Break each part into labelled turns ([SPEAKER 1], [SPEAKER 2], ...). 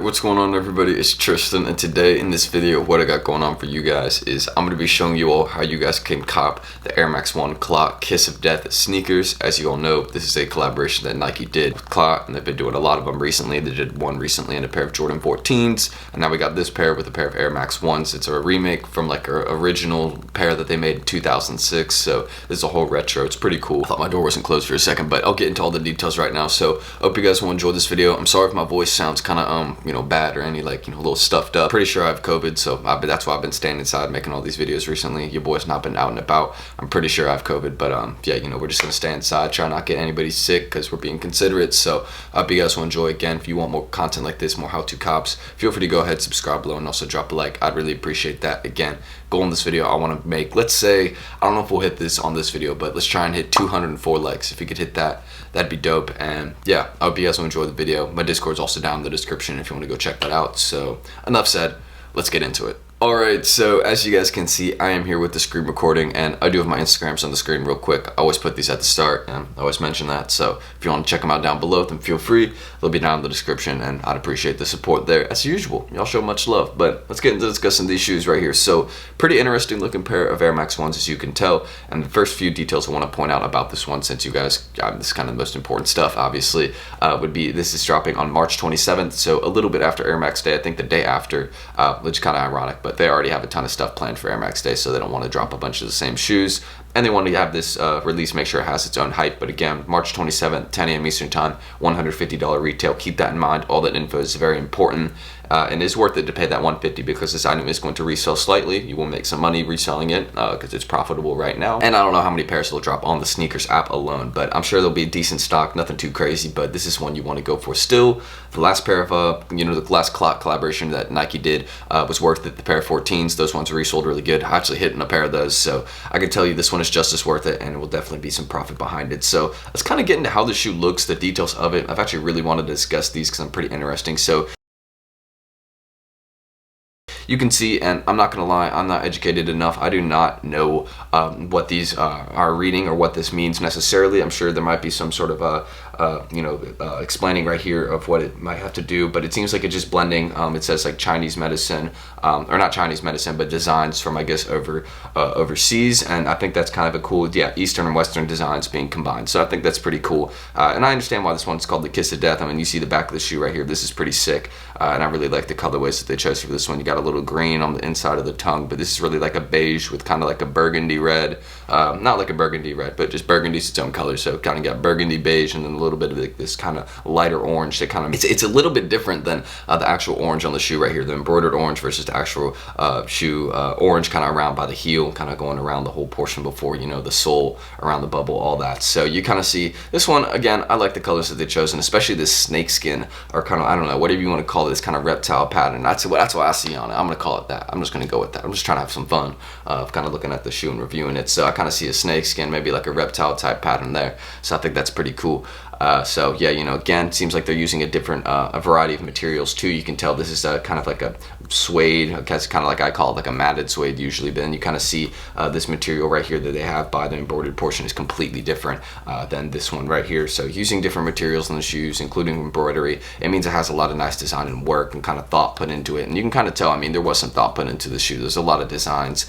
[SPEAKER 1] what's going on everybody? It's Tristan, and today in this video what I got going on for you guys is I'm going to be showing you all how you guys can cop the Air Max 1 Clot Kiss of Death sneakers. As you all know, this is a collaboration that Nike did with Clot, and they've been doing a lot of them recently. They did one recently in a pair of Jordan 14s, and now we got this pair with a pair of Air Max 1s. It's a remake from like an original pair that they made in 2006, so this is a whole retro. It's pretty cool. I thought my door wasn't closed for a second, but I'll get into all the details right now. So I hope you guys will enjoy this video. I'm sorry if my voice sounds kind of bad or any a little stuffed up. Pretty sure I have COVID, so that's why I've been staying inside making all these videos recently. Your boy's not been out and about. I'm pretty sure I have COVID, but yeah, we're just gonna stay inside, try not get anybody sick because we're being considerate. So I hope you guys will enjoy. Again, if you want more content like this, more how-to cops, feel free to go ahead, subscribe below, and also drop a like. I'd really appreciate that. Again, goal in this video, I want to make, let's say, I don't know if we'll hit this on this video, but let's try and hit 204 likes. If we could hit that, that'd be dope. And yeah, I hope you guys will enjoy the video. My Discord's also down in the description if you want to go check that out. So enough said, let's get into it. Alright, so as you guys can see, I am here with the screen recording, and I do have my Instagrams on the screen real quick. I always put these at the start, and I always mention that, so if you want to check them out down below, then feel free. They'll be down in the description, and I'd appreciate the support there. As usual, y'all show much love, but let's get into discussing these shoes right here. So, pretty interesting looking pair of Air Max 1s, as you can tell, and the first few details I want to point out about this one, since you guys, this is kind of the most important stuff, obviously, would be this is dropping on March 27th, so a little bit after Air Max Day, I think the day after, which is kind of ironic, but they already have a ton of stuff planned for Air Max Day, so they don't want to drop a bunch of the same shoes, and they want to have this release make sure it has its own hype. But again, March 27th, 10 a.m. Eastern time, $150 retail. Keep that in mind. All that info is very important, and it's worth it to pay that $150 because this item is going to resell slightly. You will make some money reselling it because it's profitable right now, and I don't know how many pairs will drop on the Snkrs app alone, but I'm sure there'll be a decent stock, nothing too crazy, but this is one you want to go for. Still, the last pair of the last Clot collaboration that Nike did was worth it. The pair of 14s, those ones resold really good. I actually hit in a pair of those, so I can tell you this one is just as worth it, and it will definitely be some profit behind it. So let's kind of get into how the shoe looks, the details of it. I've actually really wanted to discuss these because I'm pretty interesting. So you can see, and I'm not gonna lie, I'm not educated enough. I do not know what these are reading or what this means necessarily. I'm sure there might be some sort of explaining right here of what it might have to do, but it seems like it's just blending. It says like Chinese medicine, or not Chinese medicine, but designs from, I guess, overseas, and I think that's kind of a cool, yeah, Eastern and Western designs being combined. So I think that's pretty cool, and I understand why this one's called the Kiss of Death. I mean, you see the back of the shoe right here. This is pretty sick, and I really like the colorways that they chose for this one. You got a little green on the inside of the tongue, but this is really like a beige with kind of like a burgundy red, not like a burgundy red, but just burgundy's its own color, so kind of got burgundy beige and then a little bit of like this kind of lighter orange. That kind of, it's a little bit different than the actual orange on the shoe right here, the embroidered orange versus the actual shoe orange, kind of around by the heel, kind of going around the whole portion before, the sole, around the bubble, all that. So you kind of see this one. Again, I like the colors that they've chosen, especially this snake skin, or kind of, I don't know, whatever you want to call it, this kind of reptile pattern. That's what I see on it. I'm gonna call it that. I'm just gonna go with that. I'm just trying to have some fun of kind of looking at the shoe and reviewing it. So I kind of see a snake skin, maybe like a reptile type pattern there. So I think that's pretty cool. So yeah, again, it seems like they're using a variety of materials too. You can tell this is kind of like a suede, it's kind of like I call it like a matted suede usually, but then you kind of see this material right here that they have by the embroidered portion is completely different than this one right here. So using different materials in the shoes, including embroidery, it means it has a lot of nice design and work and kind of thought put into it. And you can kind of tell, I mean, there was some thought put into the shoe. There's a lot of designs,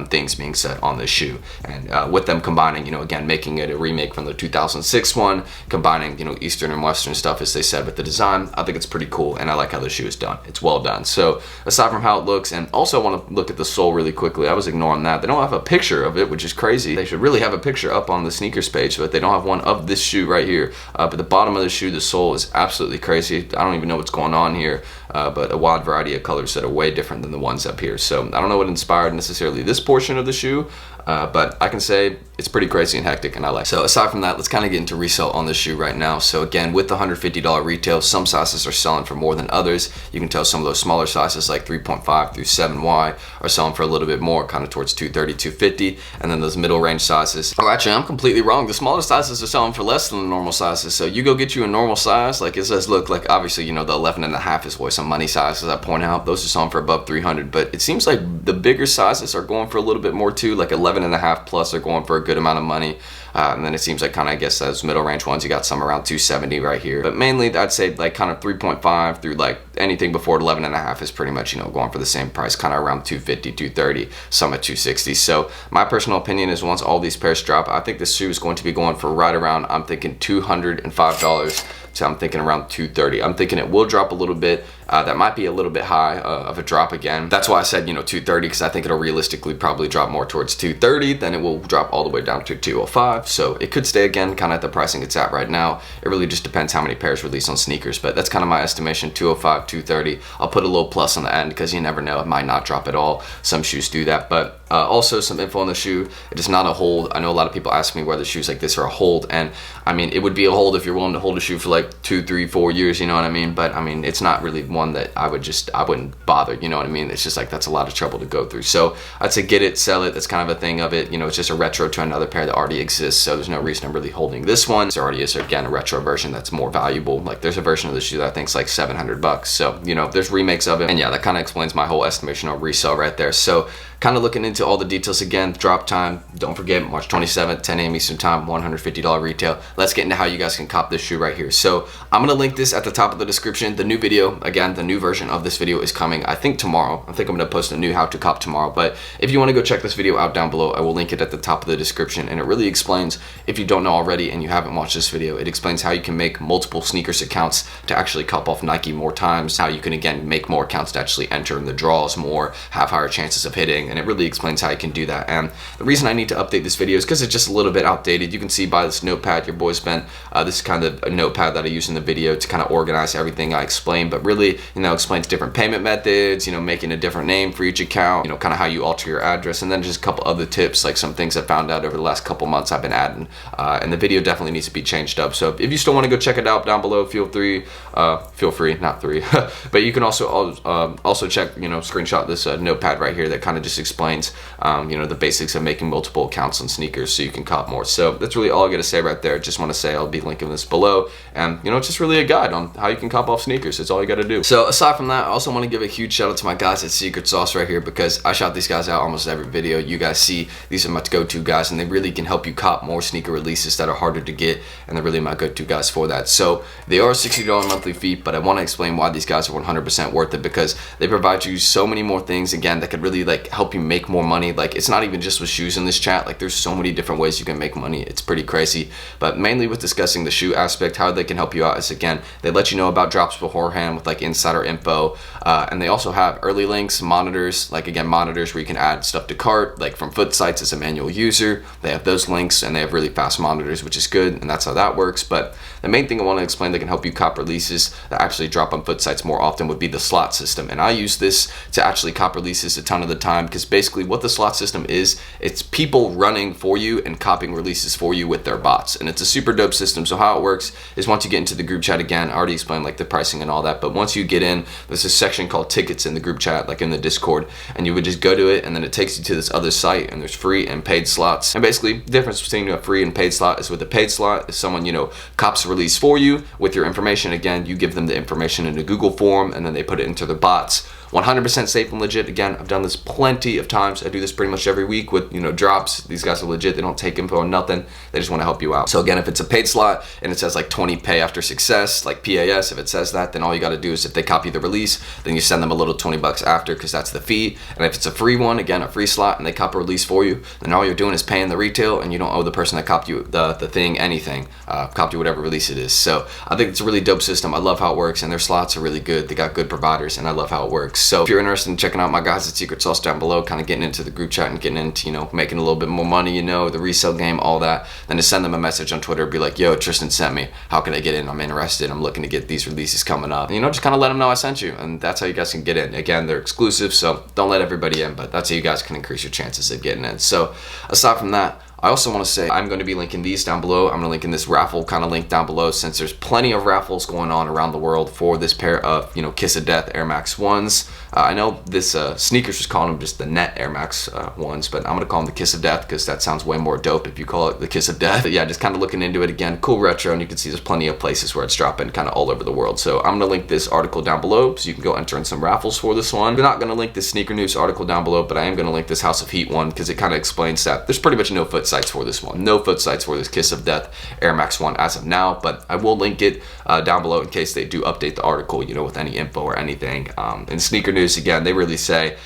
[SPEAKER 1] things being said on this shoe, and with them combining, again, making it a remake from the 2006 one, combining Eastern and Western stuff, as they said, with the design. I think it's pretty cool, and I like how the shoe is done. It's well done. So aside from how it looks, and also I want to look at the sole really quickly. I was ignoring that. They don't have a picture of it, which is crazy. They should really have a picture up on the Snkrs page, but they don't have one of this shoe right here. But the bottom of the shoe, the sole is absolutely crazy. I don't even know what's going on here, but a wide variety of colors that are way different than the ones up here. So I don't know what inspired necessarily this portion of the shoe, but I can say it's pretty crazy and hectic, and I like it. So aside from that, let's kind of get into resale on this shoe right now. So again, with the $150 retail, some sizes are selling for more than others. You can tell some of those smaller sizes like 3.5 through 7Y are selling for a little bit more, kind of towards $230, $250, and then those middle range sizes, oh, actually I'm completely wrong. The smaller sizes are selling for less than the normal sizes. So you go get you a normal size, like it says, look, like obviously the 11.5 is always some money sizes I point out. Those are selling for above $300, but it seems like the bigger sizes are going for a little bit more too, like 11 11.5 plus are going for a good amount of money. And then it seems like kind of, I guess, those middle range ones, you got some around 270 right here. But mainly I'd say like kind of 3.5 through like anything before 11.5 is pretty much, you know, going for the same price, kind of around 250, 230, some at 260. So my personal opinion is once all these pairs drop, I think this shoe is going to be going for right around, I'm thinking $205. So I'm thinking around 230. I'm thinking it will drop a little bit. That might be a little bit high of a drop again. That's why I said, you know, 230, because I think it'll realistically probably drop more towards 230. Then it will drop all the way down to 205. So it could stay again kind of at the pricing it's at right now. It really just depends how many pairs release on Snkrs, but that's kind of my estimation, 205, 230. I'll put a little plus on the end because you never know, it might not drop at all. Some shoes do that, but also some info on the shoe. It is not a hold. I know a lot of people ask me whether shoes like this are a hold, and I mean, it would be a hold if you're willing to hold a shoe for like 2, 3, 4 years, you know what I mean? But I mean, it's not really one that I wouldn't bother, you know what I mean? It's just like, that's a lot of trouble to go through. So I'd say get it, sell it. That's kind of a thing of it. You know, it's just a retro to another pair that already exists. So there's no reason I'm really holding this one. There already is, again, a retro version that's more valuable. Like there's a version of the shoe that I think is like $700. So, you know, there's remakes of it. And yeah, that kind of explains my whole estimation on resale right there. So kind of looking into all the details again, drop time, don't forget, March 27th, 10 a.m. Eastern time, $150 retail. Let's get into how you guys can cop this shoe right here. So I'm gonna link this at the top of the description. The new video, again, the new version of this video is coming, I think tomorrow. I think I'm gonna post a new how to cop tomorrow, but if you wanna go check this video out down below, I will link it at the top of the description, and it really explains, if you don't know already and you haven't watched this video, it explains how you can make multiple Snkrs accounts to actually cop off Nike more times, how you can, again, make more accounts to actually enter in the draws more, have higher chances of hitting, and it really explains how you can do that. And the reason I need to update this video is because it's just a little bit outdated. You can see by this notepad your boy spent, this is kind of a notepad that I use in the video to kind of organize everything I explain, but really, you know, explains different payment methods, you know, making a different name for each account, you know, kind of how you alter your address, and then just a couple other tips, like some things I found out over the last couple months I've been adding, and the video definitely needs to be changed up. So if you still want to go check it out down below, feel free, not free, but you can also check, you know, screenshot this notepad right here that kind of just explains, you know, the basics of making multiple accounts on Snkrs so you can cop more. So that's really all I got to say right there. Just want to say I'll be linking this below, and you know, it's just really a guide on how you can cop off Snkrs. That's all you got to do. So aside from that, I also want to give a huge shout out to my guys at Secret Sauce right here, because I shout these guys out almost every video. You guys see these are my go-to guys, and they really can help you cop more sneaker releases that are harder to get, and they're really my go-to guys for that. So they are a $60 monthly fee, but I want to explain why these guys are 100% worth it, because they provide you so many more things, again, that could really like help you make more money. Like, it's not even just with shoes in this chat. Like, there's so many different ways you can make money. It's pretty crazy. But mainly with discussing the shoe aspect, how they can help you out is, again, they let you know about drops beforehand with like insider info, and they also have early links, monitors, like again, monitors where you can add stuff to cart, like from FOOTSITES as a manual user. They have those links, and they have really fast monitors, which is good, and that's how that works. But the main thing I want to explain that can help you cop releases that actually drop on FOOTSITES more often would be the slot system. And I use this to actually cop releases a ton of the time, because basically what the slot system is, it's people running for you and copying releases for you with their bots, and it's a super dope system. So how it works is, once you get into the group chat, again, I already explained like the pricing and all that, but once you get in, there's a section called tickets in the group chat, like in the Discord, and you would just go to it, and then it takes you to this other site, and there's free and paid slots. And basically the difference between a free and paid slot is, with a paid slot, if someone, you know, cops a release for you with your information, again, you give them the information in a Google form, and then they put it into their bots. 100% safe and legit. Again, I've done this plenty of times. I do this pretty much every week with, you know, drops. These guys are legit. They don't take info on nothing. They just want to help you out. So again, if it's a paid slot and it says like 20 pay after success, like PAS, if it says that, then all you got to do is, if they copy the release, then you send them a little 20 bucks after, because that's the fee. And if it's a free one, again, a free slot, and they cop a release for you, then all you're doing is paying the retail, and you don't owe the person that copped you the thing anything, copped you whatever release it is. So I think it's a really dope system. I love how it works, and their slots are really good. They got good providers, and I love how it works. So if you're interested in checking out my guys at Secret Sauce down below, kind of getting into the group chat and getting into, you know, making a little bit more money, you know, the resale game, all that, then just send them a message on Twitter, be like, yo, Tristan sent me, how can I get in? I'm interested, I'm looking to get these releases coming up, and, you know, just kind of let them know I sent you, and that's how you guys can get in. Again, they're exclusive, so don't let everybody in, but that's how you guys can increase your chances of getting in. So aside from that, I also want to say I'm going to be linking these down below. I'm going to link in this raffle kind of link down below, since there's plenty of raffles going on around the world for this pair of, you know, Kiss of Death Air Max 1s. I know this Snkrs was calling them just the Net Air Max 1s, but I'm going to call them the Kiss of Death because that sounds way more dope if you call it the Kiss of Death. But yeah, just kind of looking into it again. Cool retro, and you can see there's plenty of places where it's dropping kind of all over the world. So I'm going to link this article down below so you can go enter in some raffles for this one. I'm not going to link this Sneaker News article down below, but I am going to link this House of Heat one because it kind of explains that there's pretty much no foot sites for this one. No foot sites for this Kiss of Death Air Max 1 as of now, but I will link it down below in case they do update the article, you know, with any info or anything. In Sneaker News, again, they really say,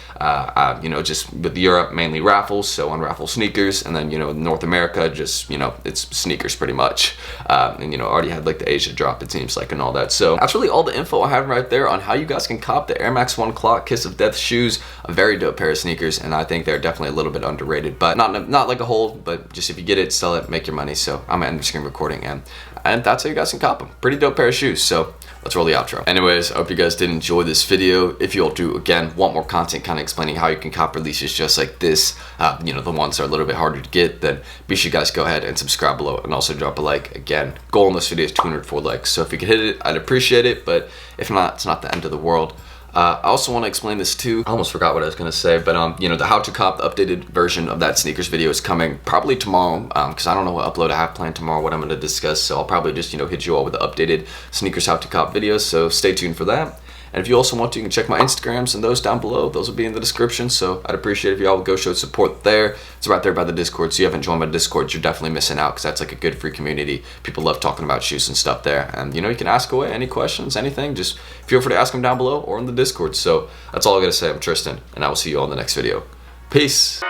[SPEAKER 1] you know, just with Europe, mainly Raffles, so on Raffles sneakers, and then, you know, North America, just, you know, it's sneakers pretty much. And, you know, already had like the Asia drop, it seems like, and all that. So that's really all the info I have right there on how you guys can cop the Air Max 1 Clot Kiss of Death shoes. A very dope pair of sneakers, and I think they're definitely a little bit underrated, but not like a whole, but just if you get it, sell it, make your money. So I'm gonna end the screen recording, and that's how you guys can cop them. Pretty dope pair of shoes. So let's roll the outro. Anyways, I hope you guys did enjoy this video. If you all do, again, want more content kind of explaining how you can cop releases just like this, you know, the ones that are a little bit harder to get, then be sure you guys go ahead and subscribe below, and also drop a like. Again, goal on this video is 204 likes, so if you could hit it, I'd appreciate it, but if not, it's not the end of the world. I also want to explain this too. I almost forgot what I was going to say, but you know, the how to cop the updated version of that sneakers video is coming probably tomorrow, because I don't know what upload I have planned tomorrow, what I'm going to discuss, so I'll probably just, you know, hit you all with the updated sneakers how to cop videos, so stay tuned for that. And if you also want to, you can check my Instagrams and those down below. Those will be in the description, so I'd appreciate if y'all would go show support there. It's right there by the Discord, so you haven't joined my Discord, you're definitely missing out, because that's like a good free community. People love talking about shoes and stuff there. And, you know, you can ask away any questions, anything. Just feel free to ask them down below or in the Discord. So that's all I got to say. I'm Tristan, and I will see you all in the next video. Peace.